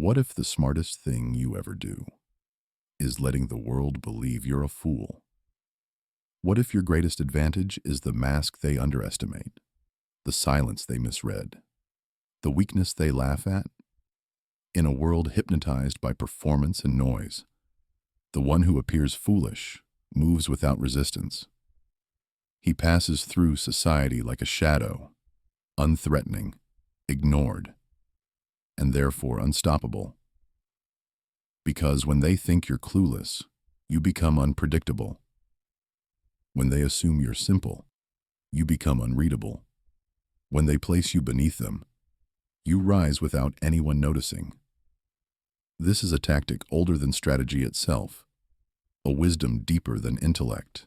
What if the smartest thing you ever do is letting the world believe you're a fool? What if your greatest advantage is the mask they underestimate, the silence they misread, the weakness they laugh at? In a world hypnotized by performance and noise, the one who appears foolish moves without resistance. He passes through society like a shadow, unthreatening, ignored, and therefore unstoppable. Because when they think you're clueless, you become unpredictable. When they assume you're simple, you become unreadable. When they place you beneath them, you rise without anyone noticing. This is a tactic older than strategy itself, a wisdom deeper than intellect,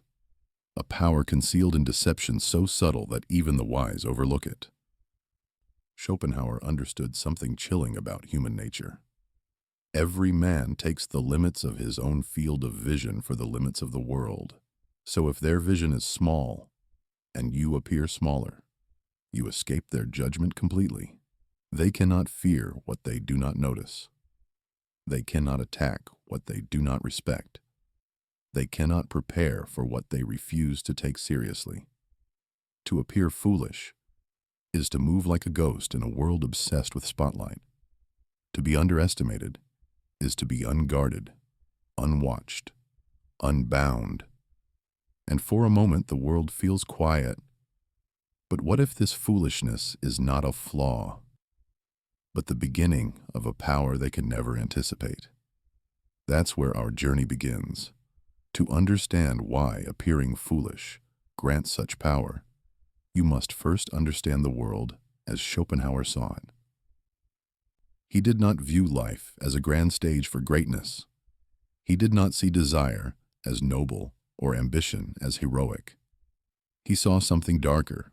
a power concealed in deception so subtle that even the wise overlook it. Schopenhauer understood something chilling about human nature. Every man takes the limits of his own field of vision for the limits of the world. So if their vision is small, and you appear smaller, you escape their judgment completely. They cannot fear what they do not notice. They cannot attack what they do not respect. They cannot prepare for what they refuse to take seriously. To appear foolish is to move like a ghost in a world obsessed with spotlight. To be underestimated is to be unguarded, unwatched, unbound. And for a moment the world feels quiet. But what if this foolishness is not a flaw, but the beginning of a power they can never anticipate? That's where our journey begins. To understand why appearing foolish grants such power, you must first understand the world as Schopenhauer saw it. He did not view life as a grand stage for greatness. He did not see desire as noble or ambition as heroic. He saw something darker,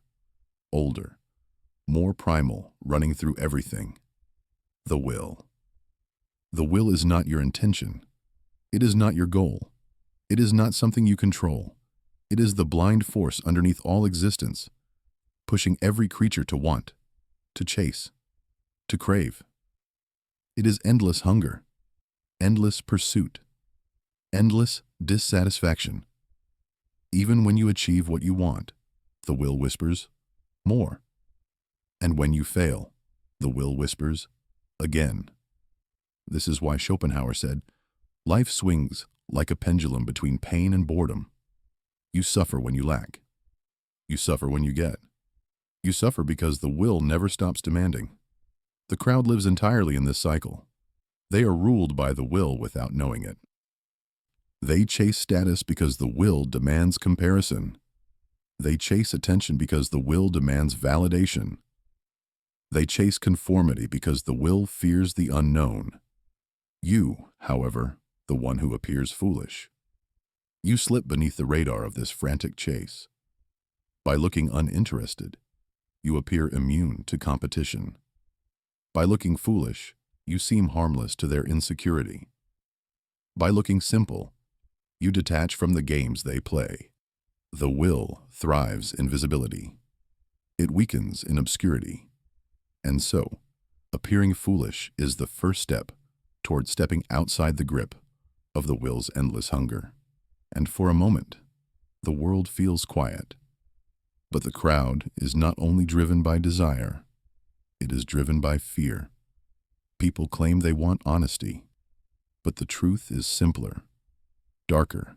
older, more primal running through everything: the will. The will is not your intention. It is not your goal. It is not something you control. It is the blind force underneath all existence, pushing every creature to want, to chase, to crave. It is endless hunger, endless pursuit, endless dissatisfaction. Even when you achieve what you want, the will whispers, more. And when you fail, the will whispers, again. This is why Schopenhauer said, life swings like a pendulum between pain and boredom. You suffer when you lack. You suffer when you get. You suffer because the will never stops demanding. The crowd lives entirely in this cycle. They are ruled by the will without knowing it. They chase status because the will demands comparison. They chase attention because the will demands validation. They chase conformity because the will fears the unknown. You, however, the one who appears foolish, you slip beneath the radar of this frantic chase. By looking uninterested, you appear immune to competition. By looking foolish, you seem harmless to their insecurity. By looking simple, you detach from the games they play. The will thrives in visibility. It weakens in obscurity. And so, appearing foolish is the first step toward stepping outside the grip of the will's endless hunger. And for a moment, the world feels quiet. But the crowd is not only driven by desire, it is driven by fear. People claim they want honesty, but the truth is simpler, darker.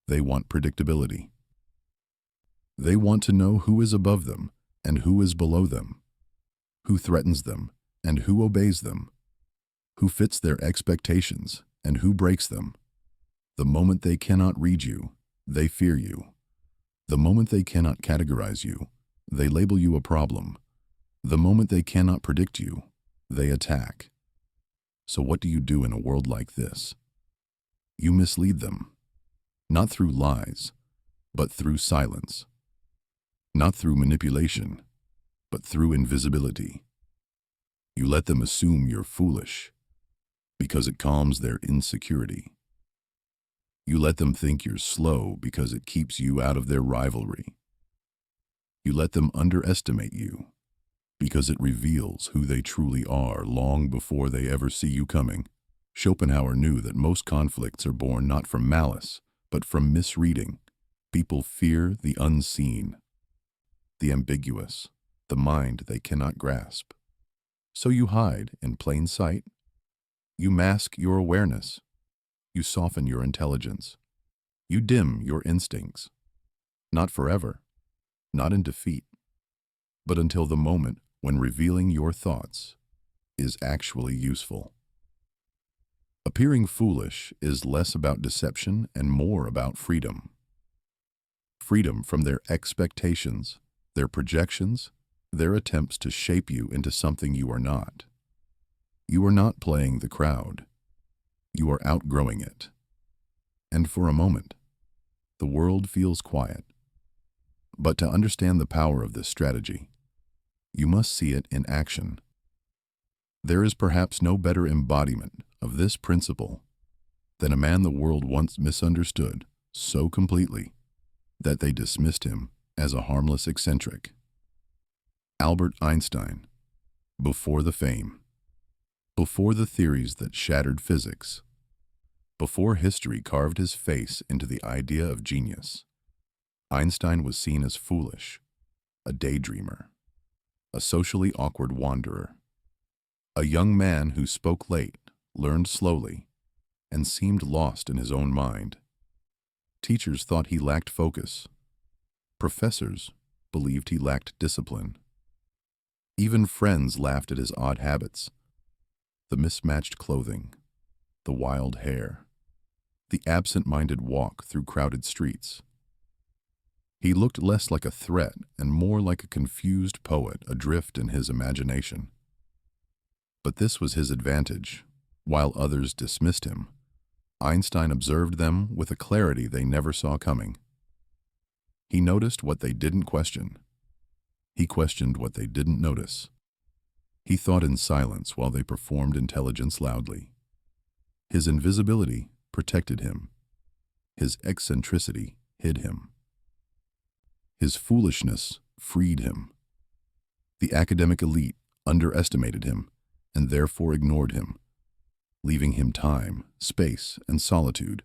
They want predictability. They want to know who is above them and who is below them, who threatens them and who obeys them, who fits their expectations and who breaks them. The moment they cannot read you, they fear you. The moment they cannot categorize you, they label you a problem. The moment they cannot predict you, they attack. So what do you do in a world like this? You mislead them, not through lies, but through silence. Not through manipulation, but through invisibility. You let them assume you're foolish because it calms their insecurity. You let them think you're slow because it keeps you out of their rivalry. You let them underestimate you because it reveals who they truly are long before they ever see you coming. Schopenhauer knew that most conflicts are born not from malice, but from misreading. People fear the unseen, the ambiguous, the mind they cannot grasp. So you hide in plain sight. You mask your awareness. You soften your intelligence. You dim your instincts. Not forever, not in defeat, but until the moment when revealing your thoughts is actually useful. Appearing foolish is less about deception and more about freedom. Freedom from their expectations, their projections, their attempts to shape you into something you are not. You are not playing the crowd. You are outgrowing it. And for a moment, the world feels quiet. But to understand the power of this strategy, you must see it in action. There is perhaps no better embodiment of this principle than a man the world once misunderstood so completely that they dismissed him as a harmless eccentric. Albert Einstein, before the fame, before the theories that shattered physics, before history carved his face into the idea of genius, Einstein was seen as foolish, a daydreamer, a socially awkward wanderer, a young man who spoke late, learned slowly, and seemed lost in his own mind. Teachers thought he lacked focus. Professors believed he lacked discipline. Even friends laughed at his odd habits, the mismatched clothing, the wild hair, the absent-minded walk through crowded streets. He looked less like a threat and more like a confused poet adrift in his imagination. But this was his advantage. While others dismissed him, Einstein observed them with a clarity they never saw coming. He noticed what they didn't question. He questioned what they didn't notice. He thought in silence while they performed intelligence loudly. His invisibility protected him. His eccentricity hid him. His foolishness freed him. The academic elite underestimated him and therefore ignored him, leaving him time, space, and solitude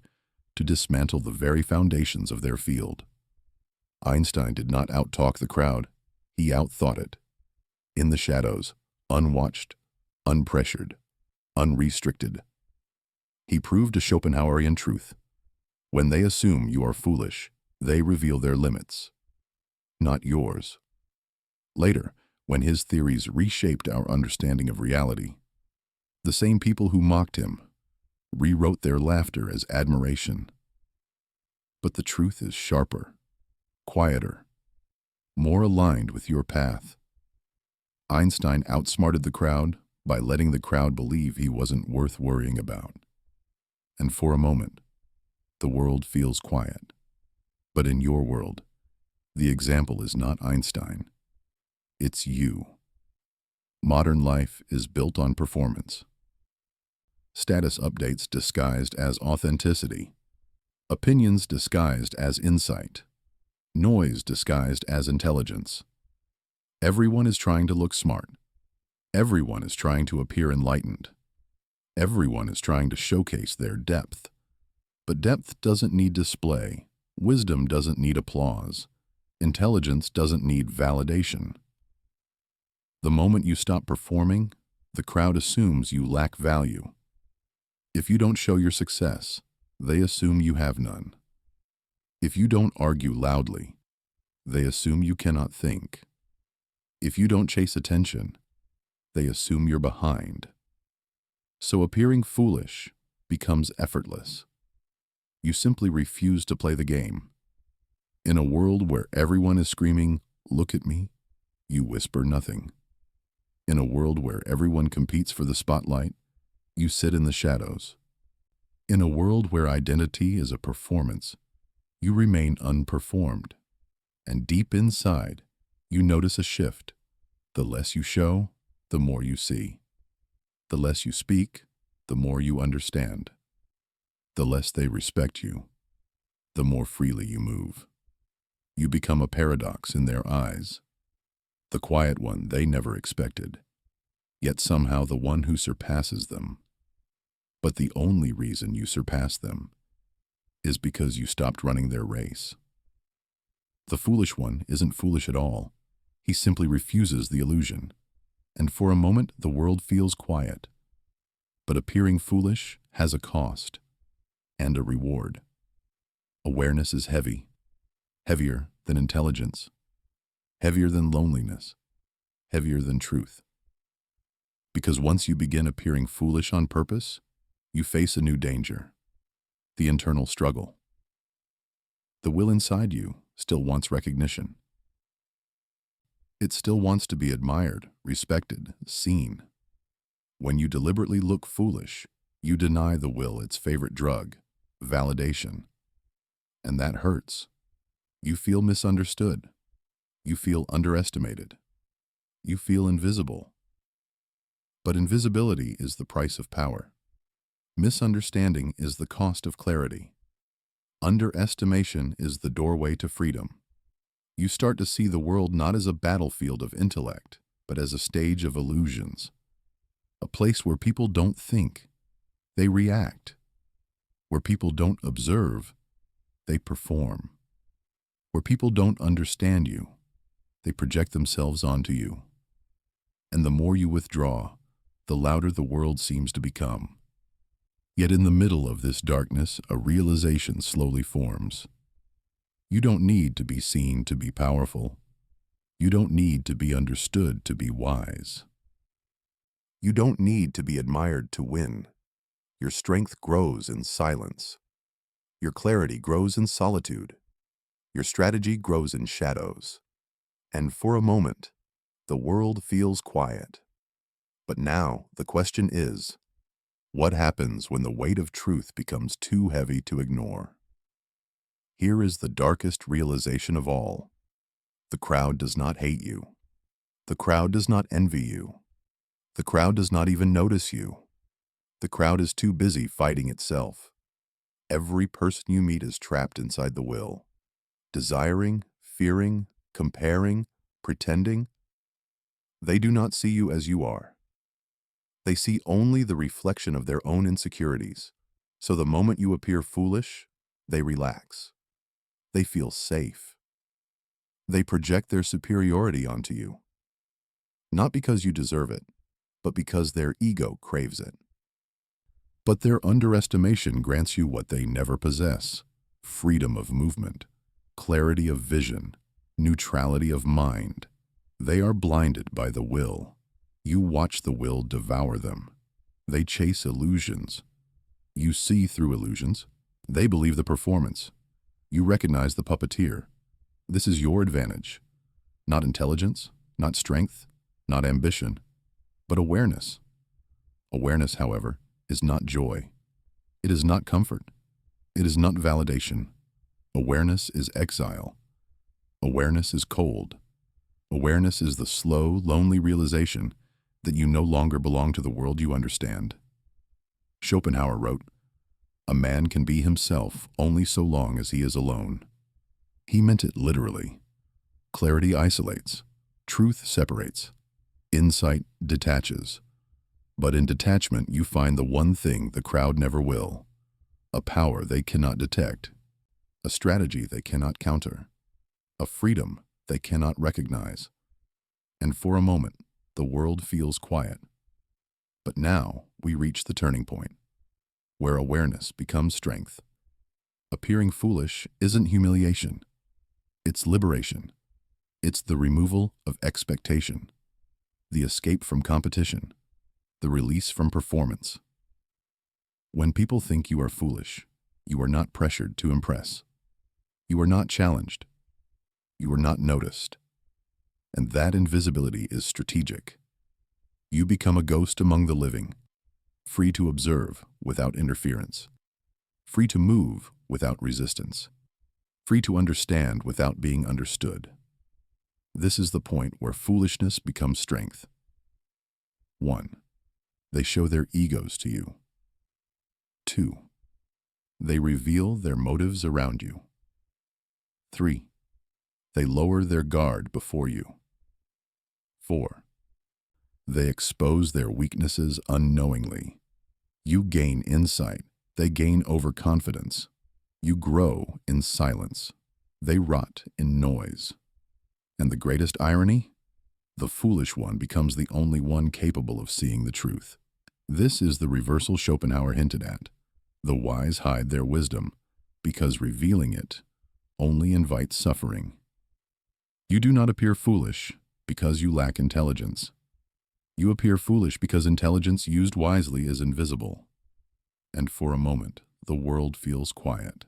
to dismantle the very foundations of their field. Einstein did not outtalk the crowd. He outthought it. In the shadows, unwatched, unpressured, unrestricted. He proved a Schopenhauerian truth. When they assume you are foolish, they reveal their limits, not yours. Later, when his theories reshaped our understanding of reality, the same people who mocked him rewrote their laughter as admiration. But the truth is sharper, quieter, more aligned with your path. Einstein outsmarted the crowd by letting the crowd believe he wasn't worth worrying about. And for a moment, the world feels quiet. But in your world, the example is not Einstein. It's you. Modern life is built on performance. Status updates disguised as authenticity. Opinions disguised as insight. Noise disguised as intelligence. Everyone is trying to look smart. Everyone is trying to appear enlightened. Everyone is trying to showcase their depth. But depth doesn't need display. Wisdom doesn't need applause. Intelligence doesn't need validation. The moment you stop performing, the crowd assumes you lack value. If you don't show your success, they assume you have none. If you don't argue loudly, they assume you cannot think. If you don't chase attention, they assume you're behind. So appearing foolish becomes effortless. You simply refuse to play the game. In a world where everyone is screaming, "Look at me," you whisper nothing. In a world where everyone competes for the spotlight, you sit in the shadows. In a world where identity is a performance, you remain unperformed. And deep inside, you notice a shift. The less you show, the more you see. The less you speak, the more you understand. The less they respect you, the more freely you move. You become a paradox in their eyes. the quiet one they never expected, yet somehow the one who surpasses them. But the only reason you surpass them is because you stopped running their race. The foolish one isn't foolish at all. He simply refuses the illusion. And for a moment, the world feels quiet. But appearing foolish has a cost and a reward. Awareness is heavy, heavier than intelligence, heavier than loneliness, heavier than truth. Because once you begin appearing foolish on purpose, you face a new danger, the internal struggle. The will inside you still wants recognition. It still wants to be admired, respected, seen. When you deliberately look foolish, you deny the will its favorite drug, validation. And that hurts. You feel misunderstood. You feel underestimated. You feel invisible. But invisibility is the price of power. Misunderstanding is the cost of clarity. Underestimation is the doorway to freedom. You start to see the world not as a battlefield of intellect, but as a stage of illusions. A place where people don't think, they react. Where people don't observe, they perform. Where people don't understand you, they project themselves onto you. And the more you withdraw, the louder the world seems to become. Yet in the middle of this darkness, a realization slowly forms. You don't need to be seen to be powerful. You don't need to be understood to be wise. You don't need to be admired to win. Your strength grows in silence. Your clarity grows in solitude. Your strategy grows in shadows. And for a moment, the world feels quiet. But now the question is, what happens when the weight of truth becomes too heavy to ignore? Here is the darkest realization of all. The crowd does not hate you. The crowd does not envy you. The crowd does not even notice you. The crowd is too busy fighting itself. Every person you meet is trapped inside the will, desiring, fearing, comparing, pretending. They do not see you as you are. They see only the reflection of their own insecurities. So the moment you appear foolish, they relax. They feel safe. They project their superiority onto you. Not because you deserve it, but because their ego craves it. But their underestimation grants you what they never possess: freedom of movement, clarity of vision, neutrality of mind. They are blinded by the will. You watch the will devour them. They chase illusions. You see through illusions. They believe the performance. You recognize the puppeteer. This is your advantage. Not intelligence, not strength, not ambition, but awareness. Awareness, however, is not joy. It is not comfort. It is not validation. Awareness is exile. Awareness is cold. Awareness is the slow, lonely realization that you no longer belong to the world you understand. Schopenhauer wrote, "A man can be himself only so long as he is alone." He meant it literally. Clarity isolates. Truth separates. Insight detaches. But in detachment, you find the one thing the crowd never will: a power they cannot detect, a strategy they cannot counter, a freedom they cannot recognize. And for a moment, the world feels quiet. But now we reach the turning point, where awareness becomes strength. Appearing foolish isn't humiliation. It's liberation. It's the removal of expectation, the escape from competition, the release from performance. When people think you are foolish, you are not pressured to impress. You are not challenged. You are not noticed. And that invisibility is strategic. You become a ghost among the living, free to observe without interference, free to move without resistance, free to understand without being understood. This is the point where foolishness becomes strength. 1. They show their egos to you. 2. They reveal their motives around you. 3. They lower their guard before you. 4. They expose their weaknesses unknowingly. You gain insight. They gain overconfidence. You grow in silence. They rot in noise. And the greatest irony? The foolish one becomes the only one capable of seeing the truth. This is the reversal Schopenhauer hinted at. The wise hide their wisdom, because revealing it only invites suffering. You do not appear foolish because you lack intelligence. You appear foolish because intelligence used wisely is invisible. And for a moment, the world feels quiet.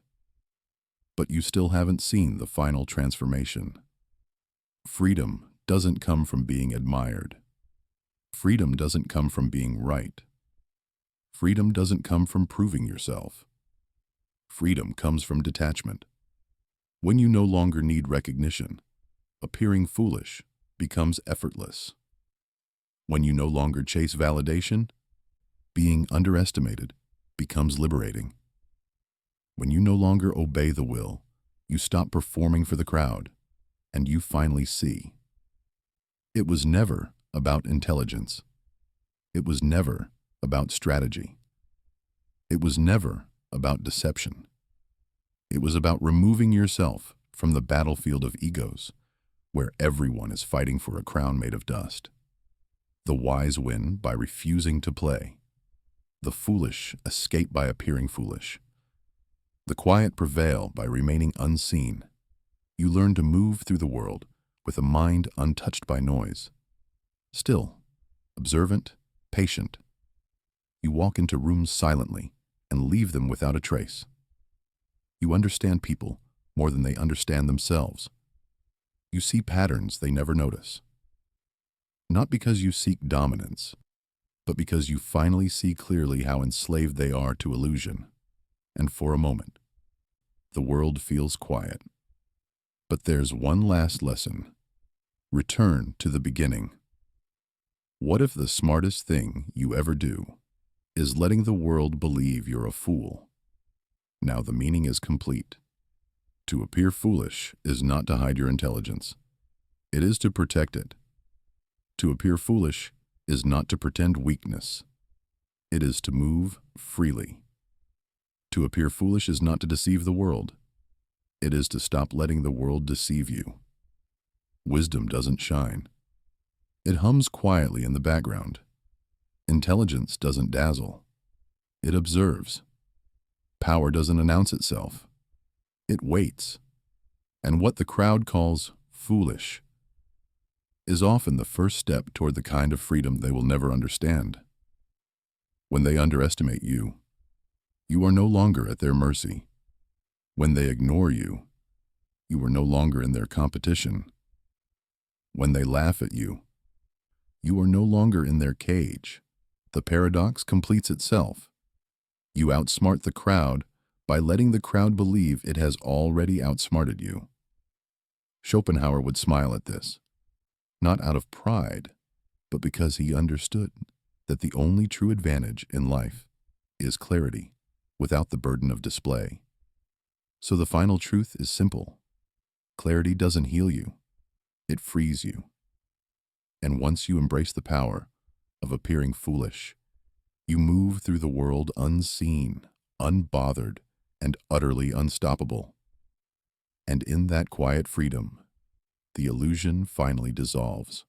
But you still haven't seen the final transformation. Freedom doesn't come from being admired. Freedom doesn't come from being right. Freedom doesn't come from proving yourself. Freedom comes from detachment. When you no longer need recognition, appearing foolish becomes effortless. When you no longer chase validation, being underestimated becomes liberating. When you no longer obey the will, you stop performing for the crowd, and you finally see. It was never about intelligence. It was never about strategy. It was never about deception. It was about removing yourself from the battlefield of egos, where everyone is fighting for a crown made of dust. The wise win by refusing to play. The foolish escape by appearing foolish. The quiet prevail by remaining unseen. You learn to move through the world with a mind untouched by noise. Still, observant, patient. You walk into rooms silently and leave them without a trace. You understand people more than they understand themselves. You see patterns they never notice. Not because you seek dominance, but because you finally see clearly how enslaved they are to illusion. And for a moment, the world feels quiet. But there's one last lesson. Return to the beginning. What if the smartest thing you ever do is letting the world believe you're a fool? Now the meaning is complete. To appear foolish is not to hide your intelligence. It is to protect it. To appear foolish is not to pretend weakness. It is to move freely. To appear foolish is not to deceive the world. It is to stop letting the world deceive you. Wisdom doesn't shine. It hums quietly in the background. Intelligence doesn't dazzle. It observes. Power doesn't announce itself. It waits. And what the crowd calls foolish is often the first step toward the kind of freedom they will never understand. When they underestimate you, you are no longer at their mercy. When they ignore you, you are no longer in their competition. When they laugh at you, you are no longer in their cage. The paradox completes itself. You outsmart the crowd by letting the crowd believe it has already outsmarted you. Schopenhauer would smile at this, not out of pride, but because he understood that the only true advantage in life is clarity without the burden of display. So the final truth is simple. Clarity doesn't heal you. It frees you. And once you embrace the power of appearing foolish, you move through the world unseen, unbothered, and utterly unstoppable. And in that quiet freedom, the illusion finally dissolves.